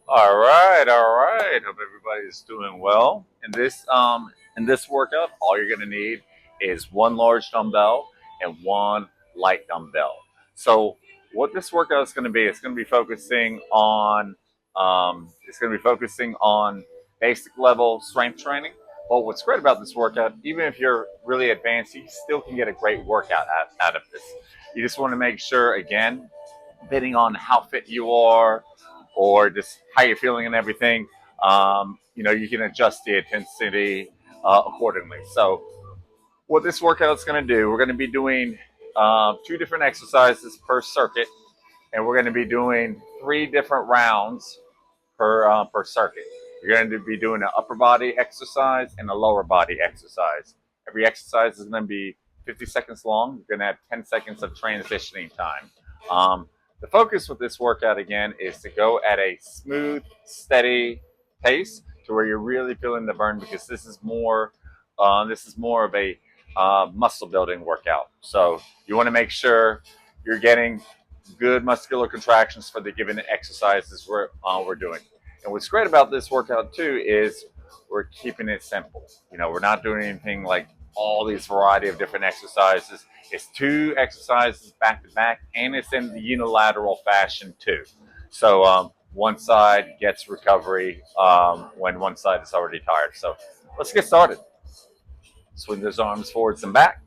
All right. Hope everybody's doing well. In this workout, all you're gonna need is one large dumbbell and one light dumbbell. So what this workout is gonna be, it's gonna be focusing on basic level strength training. But what's great about this workout, even if you're really advanced, you still can get a great workout out of this. You just want to make sure, again, depending on how fit you are or just how you're feeling and everything, you can adjust the intensity accordingly. So, what this workout is going to do, we're going to be doing two different exercises per circuit, and we're going to be doing three different rounds per circuit. You're going to be doing an upper body exercise and a lower body exercise. Every exercise is going to be 50 seconds long. You're going to have 10 seconds of transitioning time. The focus with this workout again is to go at a smooth, steady pace to where you're really feeling the burn, because this is more of a muscle building workout. So you want to make sure you're getting good muscular contractions for the given exercises we're doing. And what's great about this workout too is we're keeping it simple. We're not doing anything like all these variety of different exercises. It's two exercises back to back, and it's in the unilateral fashion too. So one side gets recovery when one side is already tired. So let's get started. Swing those arms forwards and back.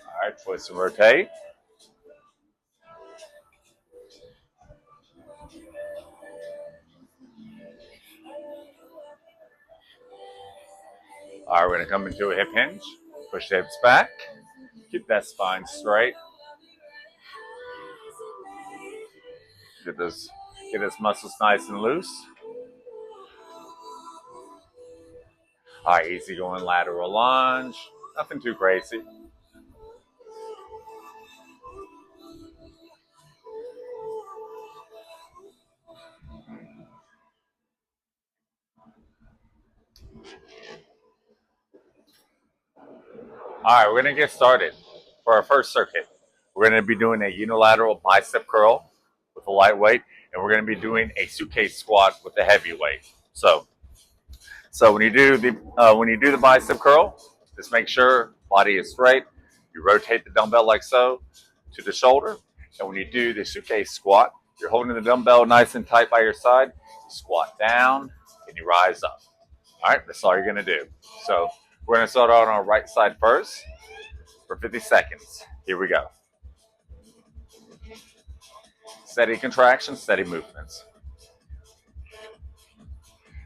All right, twist and rotate. All right, we're going to come into a hip hinge. Push the hips back. Keep that spine straight. Get those muscles nice and loose. All right, easy going lateral lunge. Nothing too crazy. All right, we're going to get started. For our first circuit, we're going to be doing a unilateral bicep curl with a light weight, and we're going to be doing a suitcase squat with a heavy weight. So when you do the bicep curl, just make sure body is straight. You rotate the dumbbell like so to the shoulder, and when you do the suitcase squat, you're holding the dumbbell nice and tight by your side. You squat down and you rise up. All right, that's all you're gonna do. So we're gonna start on our right side first for 50 seconds. Here we go. Steady contractions, steady movements.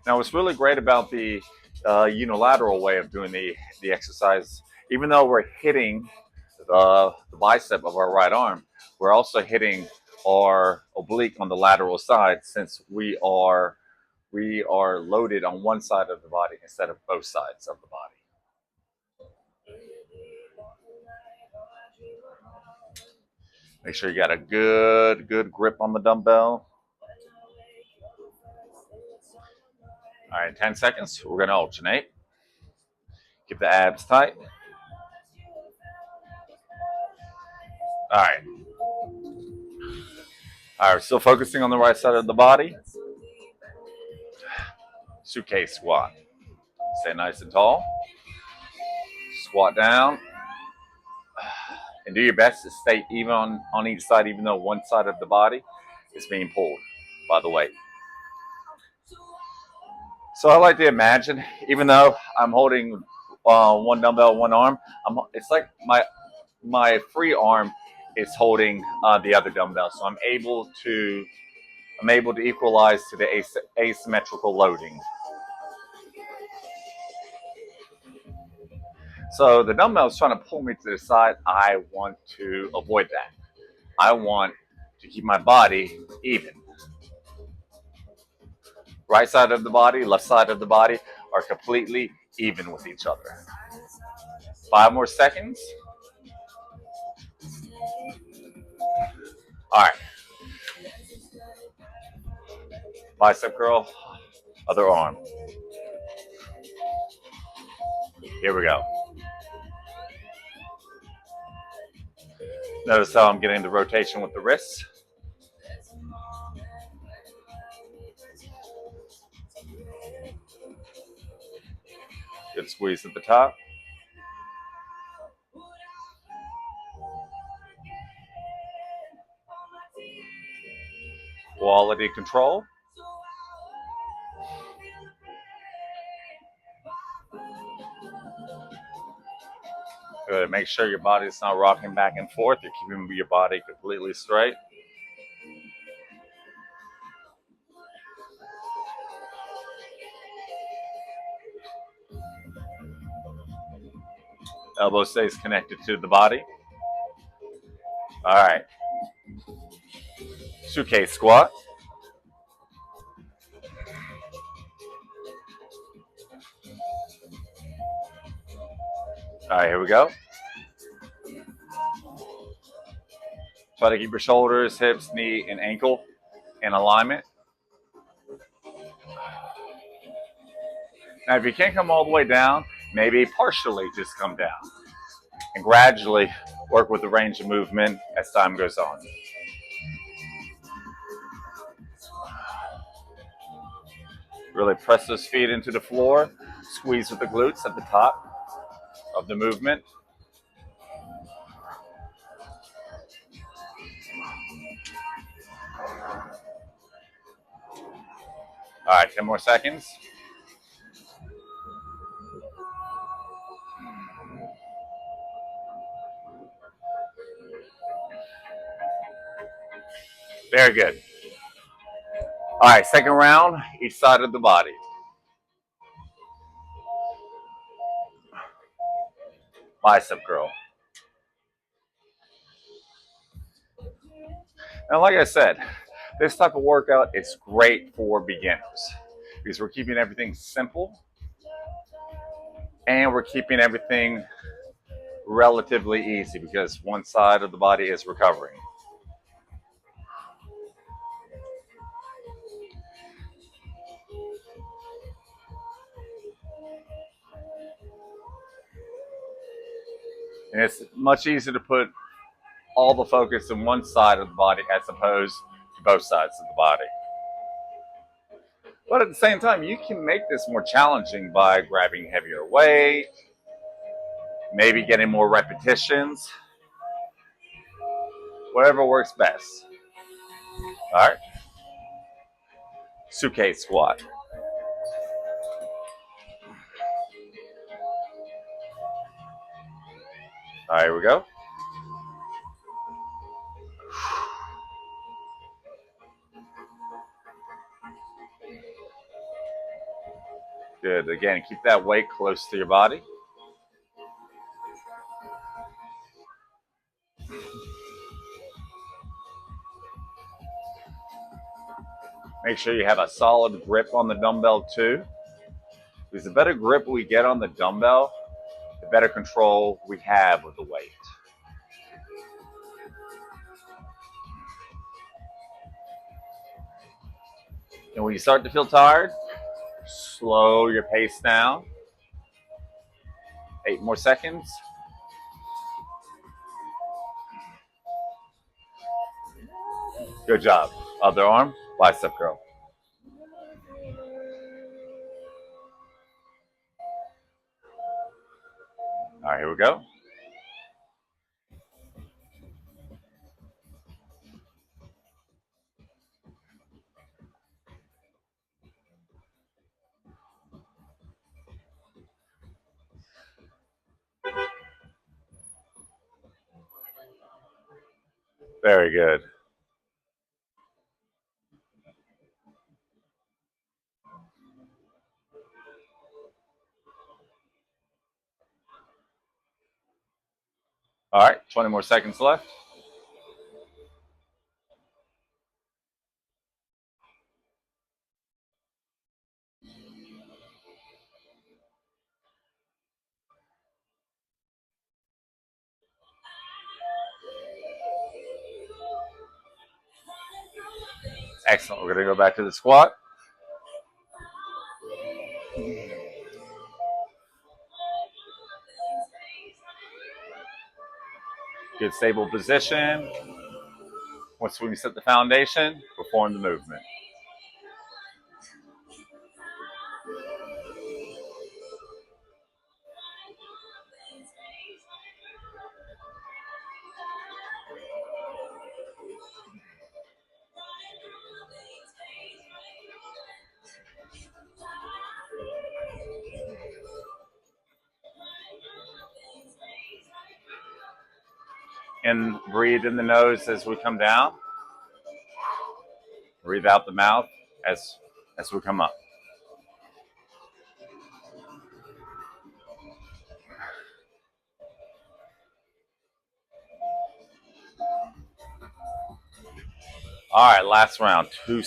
Now, what's really great about the unilateral way of doing the exercise, even though we're hitting the bicep of our right arm, we're also hitting our oblique on the lateral side, since we are loaded on one side of the body instead of both sides of the body. Make sure you got a good grip on the dumbbell. All right, 10 seconds. We're going to alternate. Keep the abs tight. All right. All right, still focusing on the right side of the body. Suitcase squat. Stay nice and tall. Squat down. And do your best to stay even on each side, even though one side of the body is being pulled by the weight. So I like to imagine, even though I'm holding one dumbbell, one arm, it's like my free arm is holding the other dumbbell, so I'm able to equalize to the asymmetrical loading. So the dumbbell is trying to pull me to the side. I want to avoid that. I want to keep my body even. Right side of the body, left side of the body are completely even with each other. 5 more seconds. All right. Bicep curl, other arm. Here we go. Notice how I'm getting the rotation with the wrists. Good squeeze at the top. Quality control. Good. Make sure your body's not rocking back and forth. You're keeping your body completely straight. Elbow stays connected to the body. All right. Suitcase squat. All right, here we go. Try to keep your shoulders, hips, knee, and ankle in alignment. Now, if you can't come all the way down, maybe partially just come down. And gradually work with the range of movement as time goes on. Really press those feet into the floor. Squeeze with the glutes at the top of the movement. All right, 10 more seconds. Very good. All right, second round, each side of the body. Bicep curl. Now, like I said, this type of workout is great for beginners because we're keeping everything simple and we're keeping everything relatively easy because one side of the body is recovering. And it's much easier to put all the focus in one side of the body as opposed to both sides of the body. But at the same time, you can make this more challenging by grabbing heavier weight, maybe getting more repetitions, whatever works best. All right. Suitcase squat. All right, here we go. Good. Again, keep that weight close to your body. Make sure you have a solid grip on the dumbbell too. Because the better grip we get on the dumbbell, the better control we have with the weight. And when you start to feel tired, slow your pace down. 8 more seconds. Good job. Other arm, bicep curl. All right, here we go. Very good. All right, 20 more seconds left. Excellent. We're going to go back to the squat. Good stable position. Once we set the foundation, perform the movement. And breathe in the nose as we come down. Breathe out the mouth as we come up. All right, last round. Two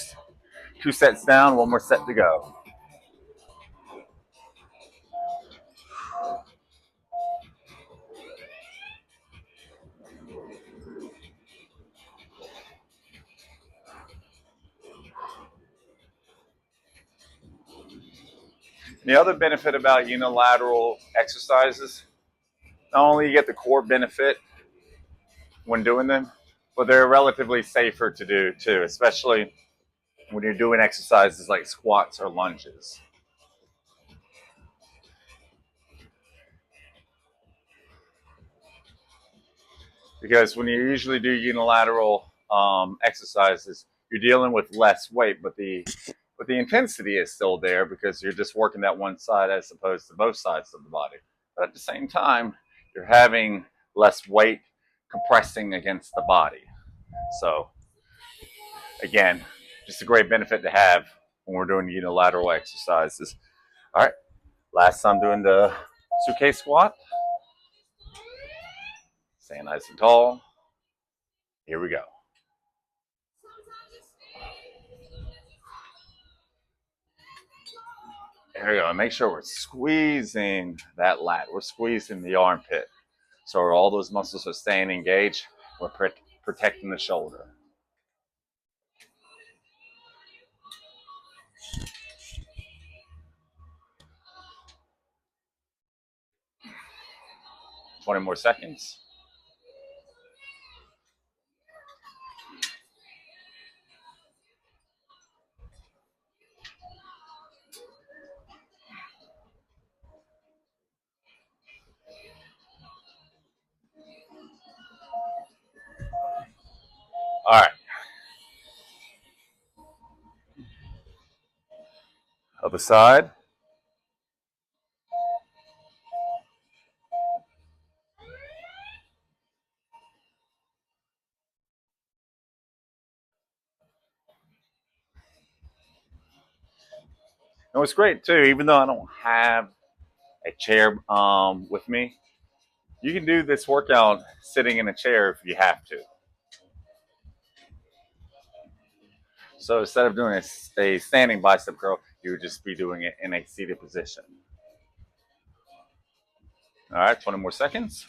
sets down, one more set to go. The other benefit about unilateral exercises, not only you get the core benefit when doing them, but they're relatively safer to do too, especially when you're doing exercises like squats or lunges. Because when you usually do unilateral exercises, you're dealing with less weight, but the intensity is still there because you're just working that one side as opposed to both sides of the body. But at the same time, you're having less weight compressing against the body. So again, just a great benefit to have when we're doing unilateral exercises. All right, last time doing the suitcase squat. Stay nice and tall. Here we go. There we go. And make sure we're squeezing that lat. We're squeezing the armpit. So all those muscles are staying engaged. We're protecting the shoulder. Twenty more seconds. All right. Other side. And what's great too, even though I don't have a chair with me, you can do this workout sitting in a chair if you have to. So instead of doing a standing bicep curl, you would just be doing it in a seated position. All right, 20 more seconds.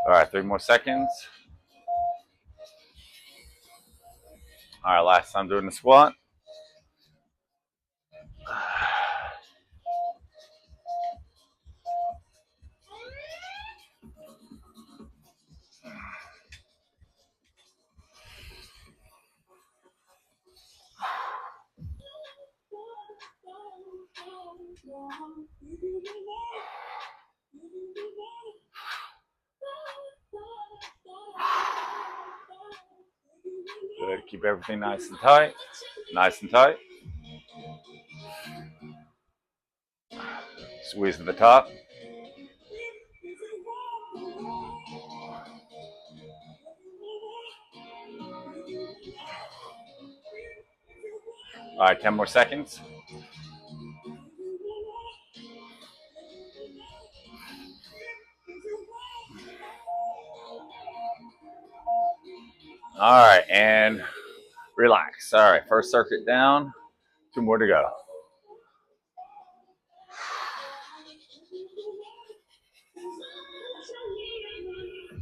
All right, 3 more seconds. All right, last time doing the squat. Good. Keep everything nice and tight. Nice and tight. Squeeze to the top. All right, 10 more seconds. All right, and relax. All right, first circuit down. 2 more to go.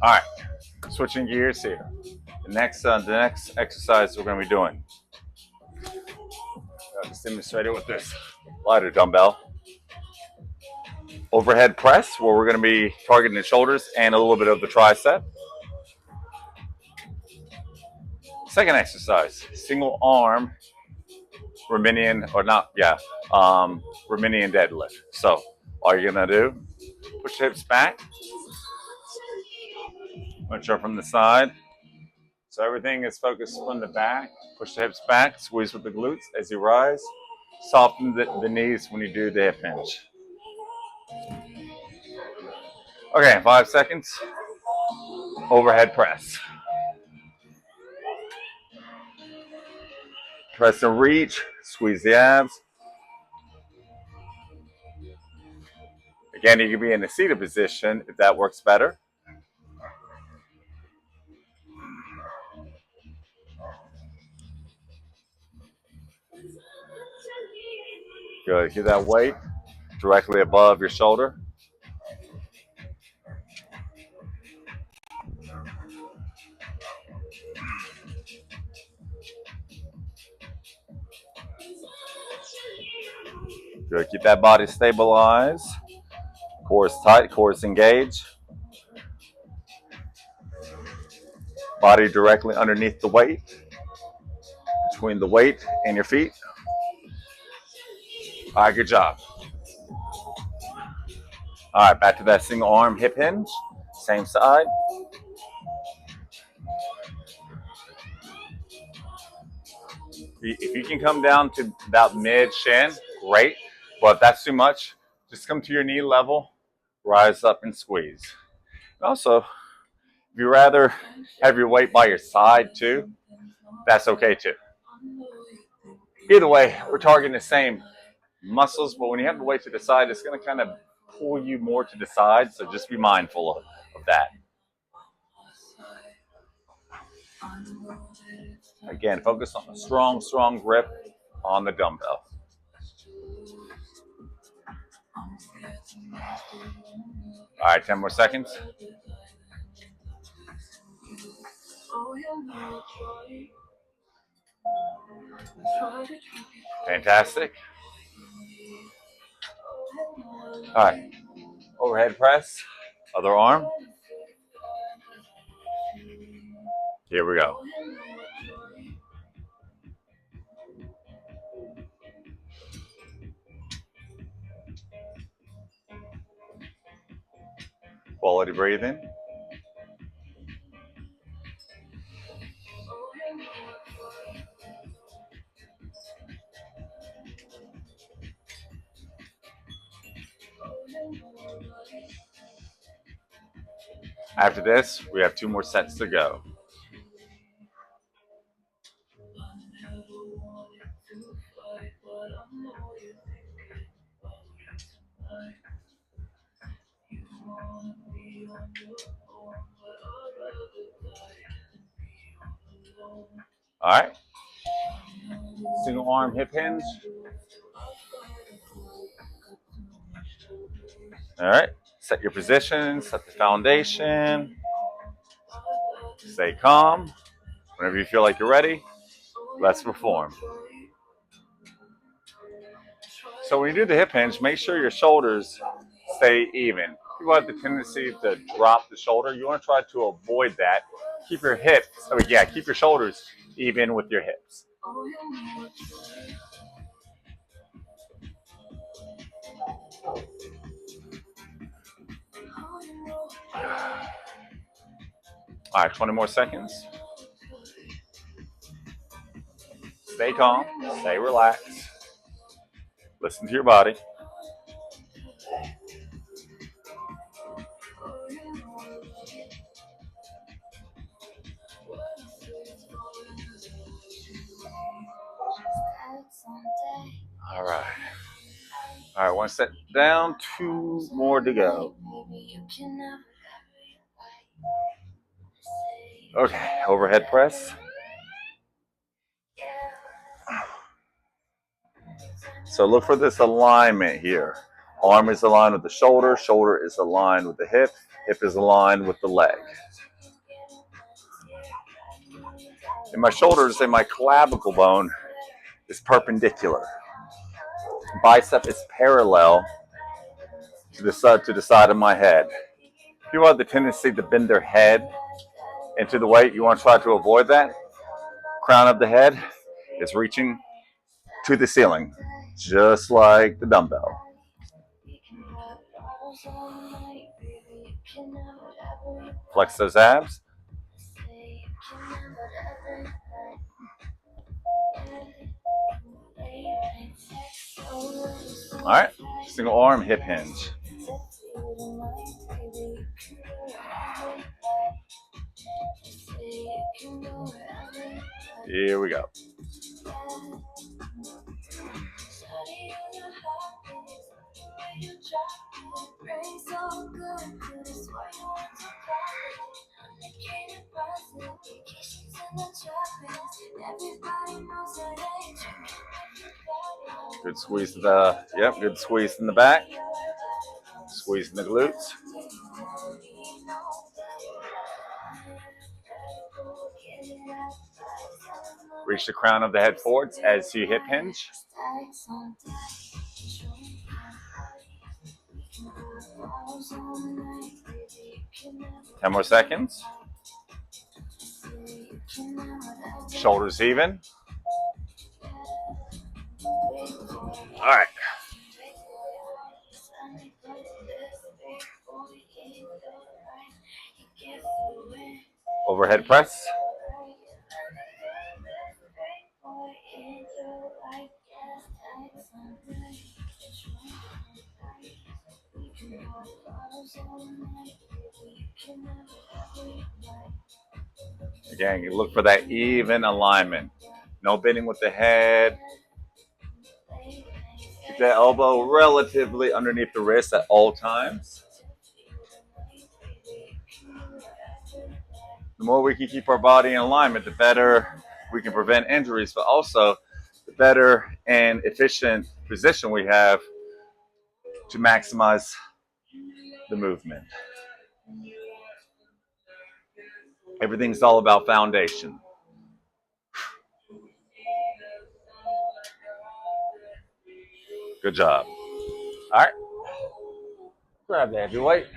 All right, switching gears here. The next exercise we're going to be doing. Just demonstrate it with this lighter dumbbell. Overhead press, where we're going to be targeting the shoulders and a little bit of the tricep. Second exercise, single arm Romanian, or not, yeah, Romanian deadlift. So all you're going to do, push the hips back, punch up from the side. So everything is focused from the back. Push the hips back, squeeze with the glutes as you rise. Soften the knees when you do the hip hinge. Okay, 5 seconds. Overhead press. Press and reach, squeeze the abs. Again, you can be in a seated position if that works better. Good. Get that weight directly above your shoulder. Good. Keep that body stabilized. Core is tight, core is engaged. Body directly underneath the weight, between the weight and your feet. All right, good job. All right, back to that single arm hip hinge. Same side. If you can come down to about mid shin, great. But if that's too much, just come to your knee level, rise up and squeeze. And also, if you rather have your weight by your side too, that's okay too. Either way, we're targeting the same muscles, but when you have the weight to the side, it's going to kind of pull you more to the side. So just be mindful of that. Again, focus on a strong, strong grip on the dumbbell. All right, 10 more seconds. Fantastic. All right, overhead press, other arm. Here we go. Quality breathing. After this, we have 2 more sets to go. All right. Single arm hip hinge. All right. Set your position, set the foundation. Stay calm. Whenever you feel like you're ready, let's perform. So when you do the hip hinge, make sure your shoulders stay even. People have the tendency to drop the shoulder. You want to try to avoid that. Keep your hips, keep your shoulders even with your hips. All right, 20 more seconds. Stay calm, stay relaxed. Listen to your body. All right. All right, 1 set down, 2 more to go. Okay, overhead press. So look for this alignment here. Arm is aligned with the shoulder, shoulder is aligned with the hip. Hip is aligned with the leg. In my shoulders and my clavicle bone is perpendicular. Bicep is parallel to the side of my head. People have the tendency to bend their head into the weight. You want to try to avoid that. Crown of the head is reaching to the ceiling, just like the dumbbell. Flex those abs. All right, single arm hip hinge. Here we go. Good squeeze good squeeze in the back. Squeeze in the glutes. Reach the crown of the head forwards as you hip hinge. 10 more seconds. Shoulders even. All right. Overhead press. Again, you look for that even alignment. No bending with the head. Keep that elbow relatively underneath the wrist at all times. The more we can keep our body in alignment, the better we can prevent injuries, but also the better and efficient position we have to maximize the movement. Everything's all about foundation. Good job. All right. Grab the heavy weight.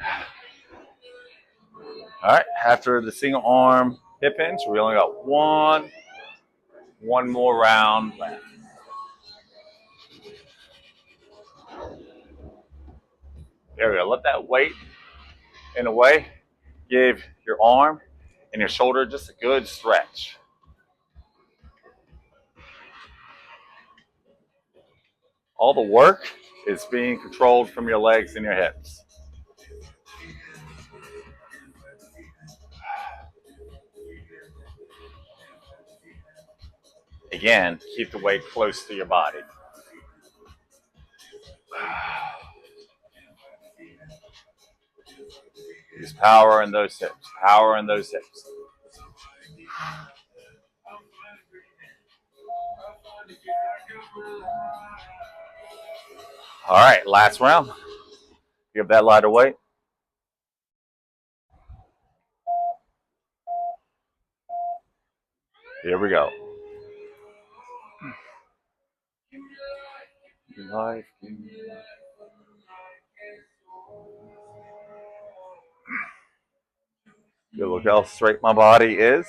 All right. After the single arm hip hinge, we only got one more round left. There we go. Let that weight in a way give your arm and your shoulder just a good stretch. All the work is being controlled from your legs and your hips. Again, keep the weight close to your body. Use power in those hips. Power in those hips. All right, last round. Give that lighter weight. Here we go. Life. Good, look how straight my body is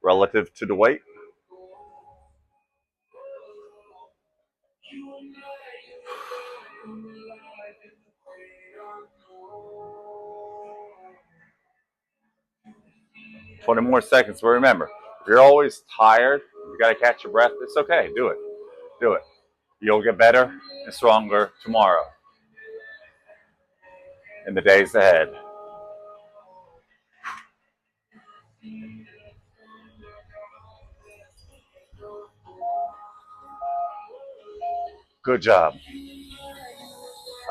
relative to the weight. "20 more seconds." But remember, if you're always tired, you got to catch your breath. It's okay. Do it. Do it. You'll get better and stronger tomorrow in the days ahead. Good job.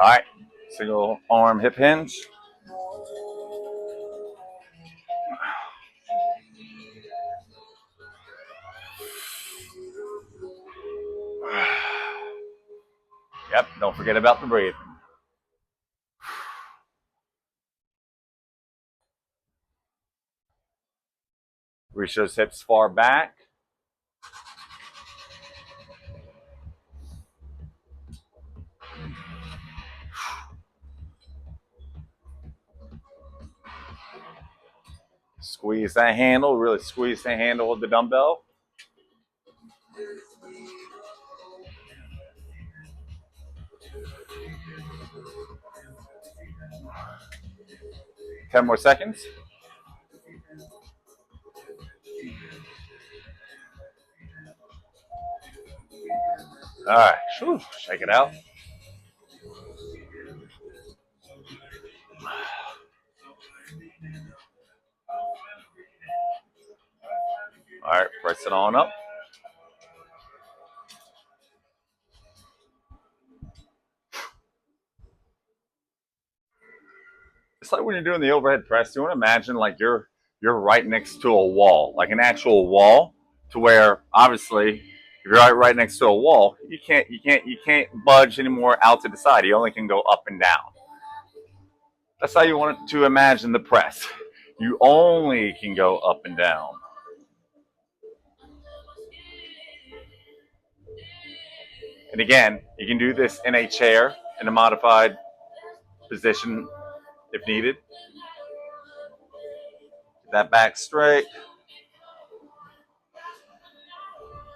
All right. Single arm hip hinge. Yep. Don't forget about the breathing. Reach those hips far back. Squeeze that handle, really squeeze the handle of the dumbbell. Ten more seconds. All right, whew, shake it out. All right, press it on up. It's like when you're doing the overhead press, you want to imagine like you're right next to a wall, like an actual wall, to where obviously if you're right next to a wall, you can't budge anymore out to the side. You only can go up and down. That's how you want to imagine the press. You only can go up and down. And again, you can do this in a chair in a modified position if needed. Get that back straight.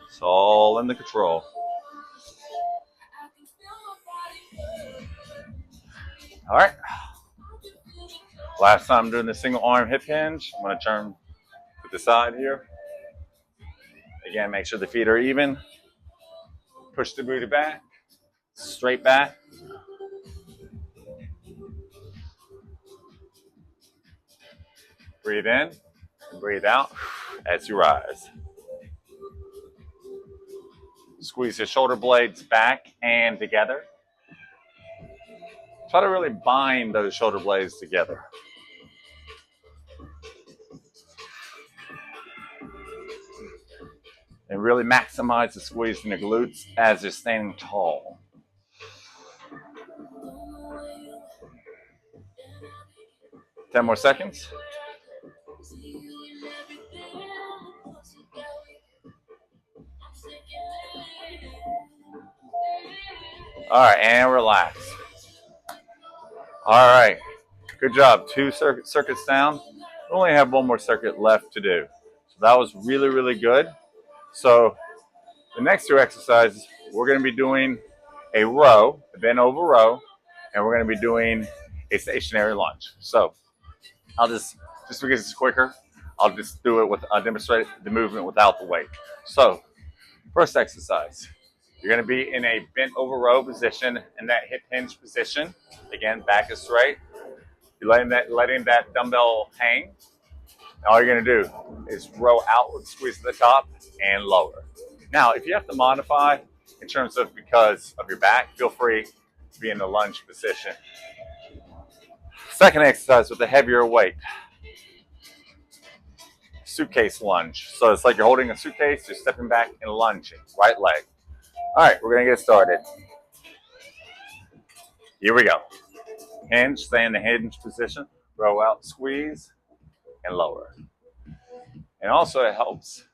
It's all in the control. All right. Last time doing the single arm hip hinge. I'm going to turn to the side here. Again, make sure the feet are even. Push the booty back. Straight back. Breathe in and breathe out as you rise. Squeeze your shoulder blades back and together. Try to really bind those shoulder blades together. And really maximize the squeeze in the glutes as you're standing tall. Ten more seconds. All right, and relax. All right, good job. 2 circuits down. We only have 1 more circuit left to do. So that was really, really good. So the next 2 exercises, we're going to be doing a row, a bent over row, and we're going to be doing a stationary lunge. So I'll just because it's quicker, I'll just do it with, I'll demonstrate the movement without the weight. So first exercise, you're going to be in a bent over row position in that hip hinge position. Again, back is straight. You're letting that dumbbell hang. All you're going to do is row outward, squeeze to the top, and lower. Now, if you have to modify in terms of because of your back, feel free to be in the lunge position. Second exercise with a heavier weight. Suitcase lunge. So it's like you're holding a suitcase, you're stepping back and lunging. Right leg. All right, we're going to get started. Here we go. Hinge, stay in the hinge position. Row out, squeeze, and lower. And also it helps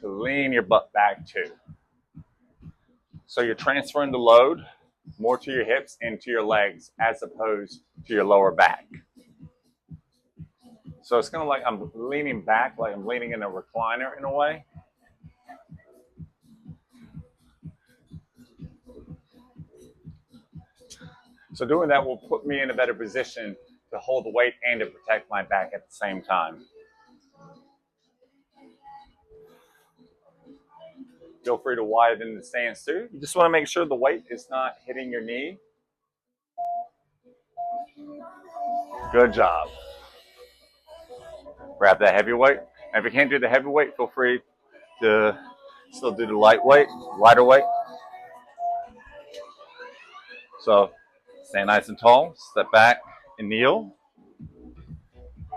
to lean your butt back too. So you're transferring the load more to your hips and to your legs as opposed to your lower back. So it's kind of like I'm leaning back, like I'm leaning in a recliner in a way. So doing that will put me in a better position to hold the weight and to protect my back at the same time. Feel free to widen the stance too. You just want to make sure the weight is not hitting your knee. Good job. Grab that heavy weight. And if you can't do the heavy weight, feel free to still do the lighter weight. So stay nice and tall, step back and kneel.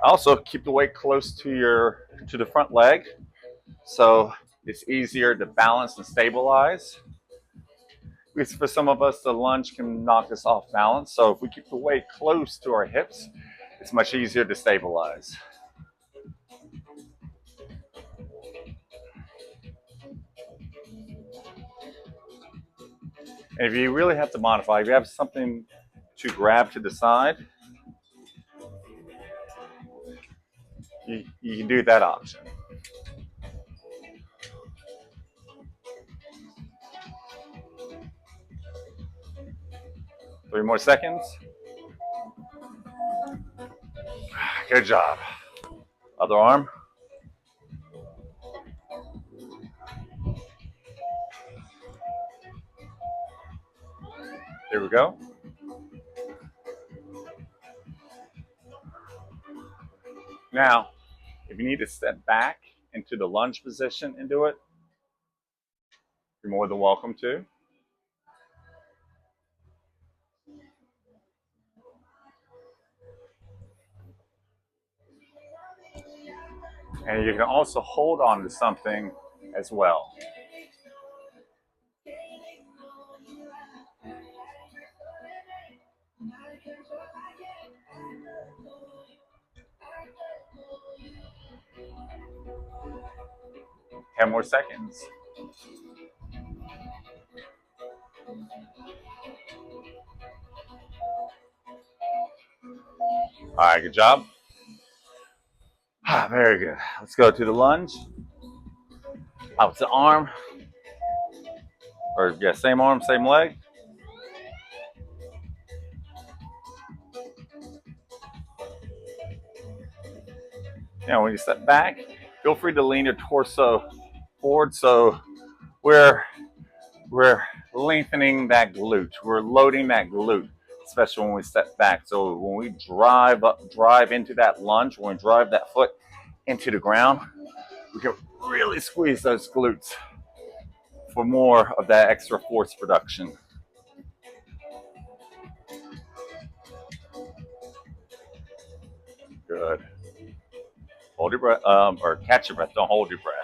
Also keep the weight close to the front leg so it's easier to balance and stabilize. Because for some of us, the lunge can knock us off balance. So if we keep the weight close to our hips, it's much easier to stabilize. And if you really have to modify, if you have something to grab to the side, you can do that option. 3 more seconds. Good job. Other arm. Here we go. Now, if you need to step back into the lunge position and do it, you're more than welcome to. And you can also hold on to something as well. Ten more seconds. All right, good job. Very good. Let's go to the lunge. Out the arm. Or yeah, same arm, same leg. Now, when you step back, feel free to lean your torso forward. So we're lengthening that glute. We're loading that glute, especially when we step back. So when we drive into that lunge, when we drive that foot into the ground, we can really squeeze those glutes for more of that extra force production. Good. Hold your breath, or catch your breath. Don't hold your breath.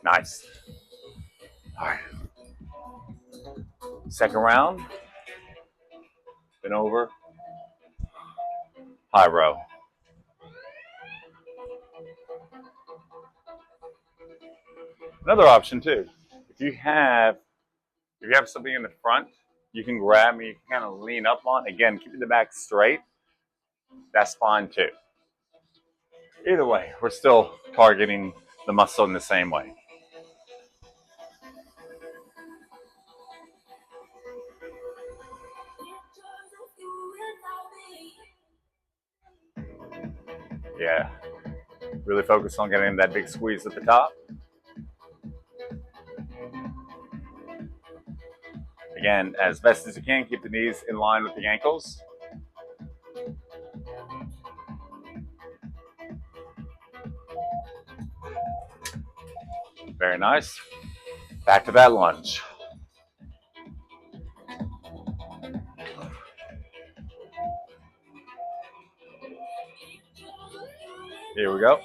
Nice. All right. Second round. Bend over. High row. Another option too. If you have something in the front, you can grab me, you can kind of lean up on. Again, keeping the back straight. That's fine too. Either way, we're still targeting the muscle in the same way. Yeah. Really focus on getting that big squeeze at the top. Again, as best as you can, keep the knees in line with the ankles. Very nice. Back to that lunge. Here we go.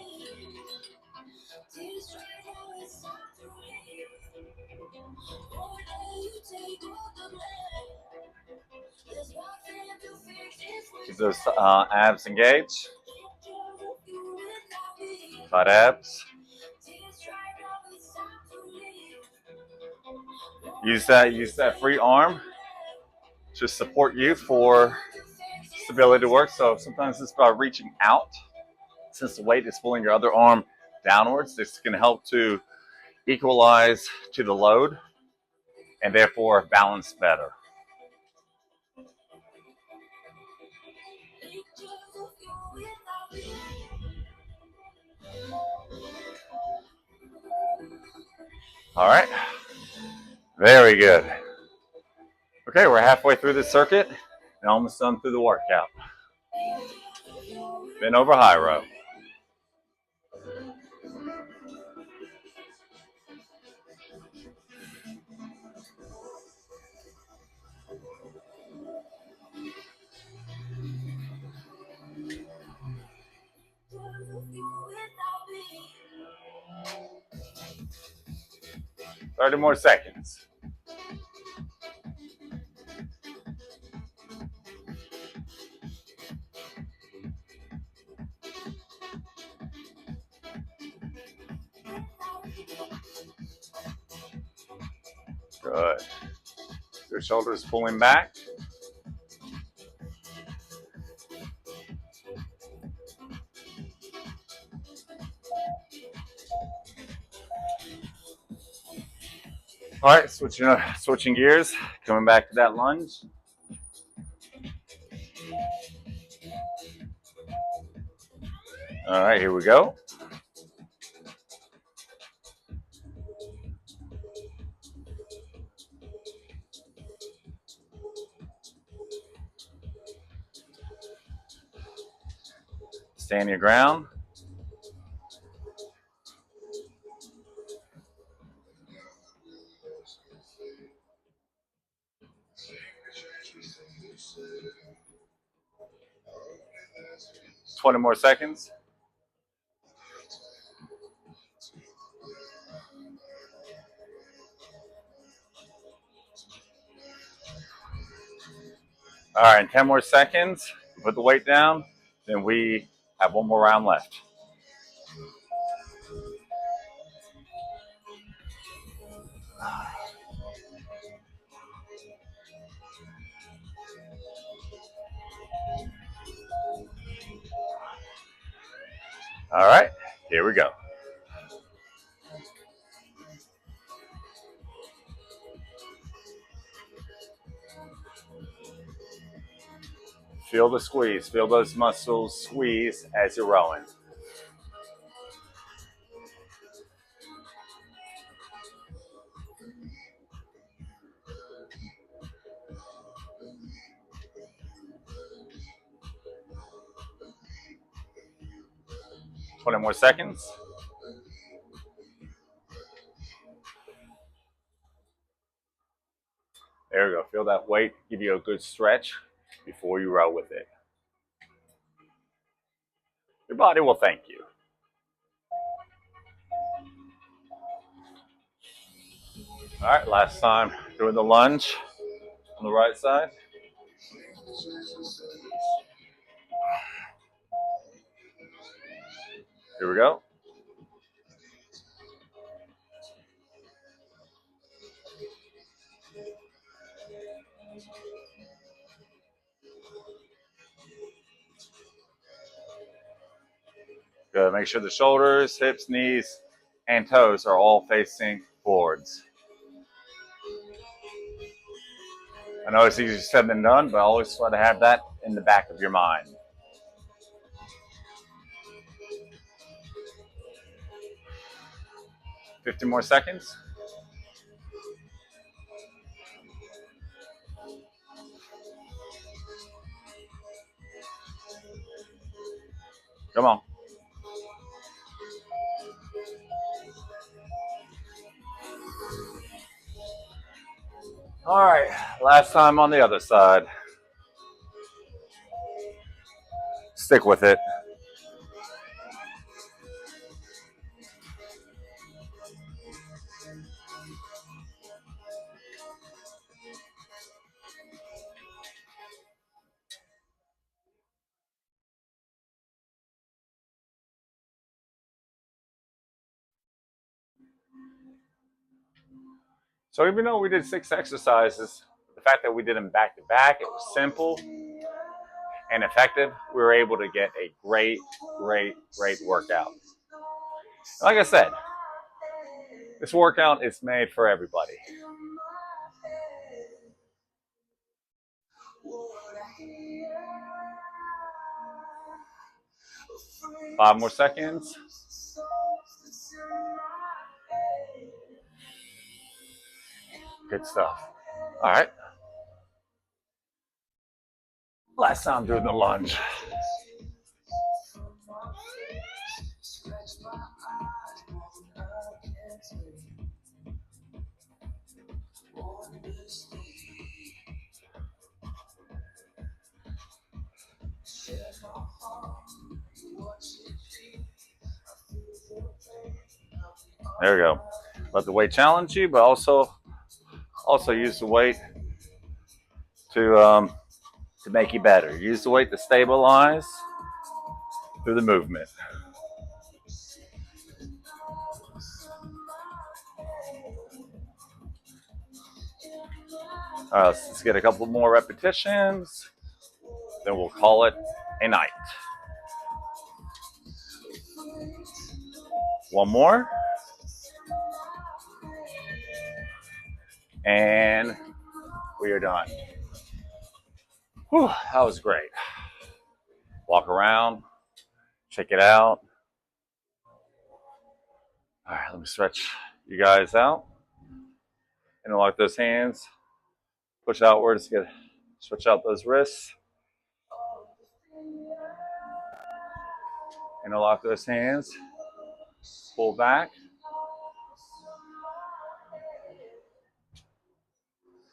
Keep those abs engaged. Butt abs. Use that free arm to support you for stability to work. So sometimes it's about reaching out. Since the weight is pulling your other arm downwards, this can help to equalize to the load and therefore balance better. All right. Very good. Okay, we're halfway through this circuit and almost done through the workout. Bend over high row. Thirty more seconds. Good. Your shoulders pulling back. All right, switching gears, coming back to that lunge. All right, here we go. Stand your ground. Twenty more seconds. All right, 10 more seconds. Put the weight down. Then we have one more round left. All right, here we go. Feel the squeeze. Feel those muscles squeeze as you're rowing. Twenty more seconds. There we go. Feel that weight. Give you a good stretch before you row with it. Your body will thank you. All right, last time doing the lunge on the right side. Here we go. Good. Make sure the shoulders, hips, knees, and toes are all facing forwards. I know it's easier said than done, but I always try to have that in the back of your mind. 50 more seconds. Come on. All right, last time on the other side. Stick with it. So even though we did 6 exercises, the fact that we did them back to back, it was simple and effective, we were able to get a great workout. Like I said, this workout is made for everybody. Five more seconds. Good stuff. All right. Last time doing the lunge. There we go. Let the weight challenge you, but also use the weight to make you better. Use the weight to stabilize through the movement. All right, let's just get a couple more repetitions. Then we'll call it a night. One more. And we are done. Whew, that was great. Walk around, check it out. All right, let me stretch you guys out. Interlock those hands. Push outwards to stretch out those wrists. Interlock those hands. Pull back.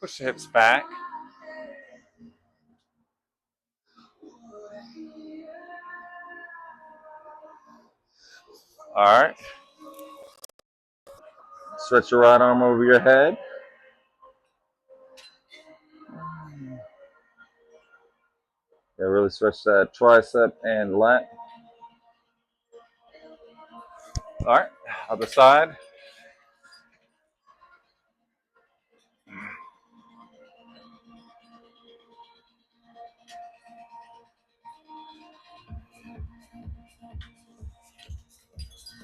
Push the hips back. All right. Stretch your right arm over your head. Yeah, really stretch that tricep and lat. All right, other side.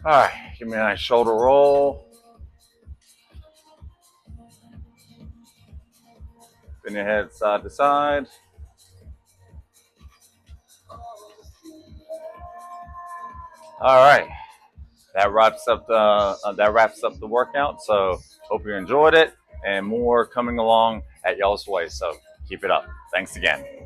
All right, give me a nice shoulder roll. Bend your head side to side. All right, that wraps up the workout. So hope you enjoyed it, and more coming along at y'all's way. So keep it up. Thanks again.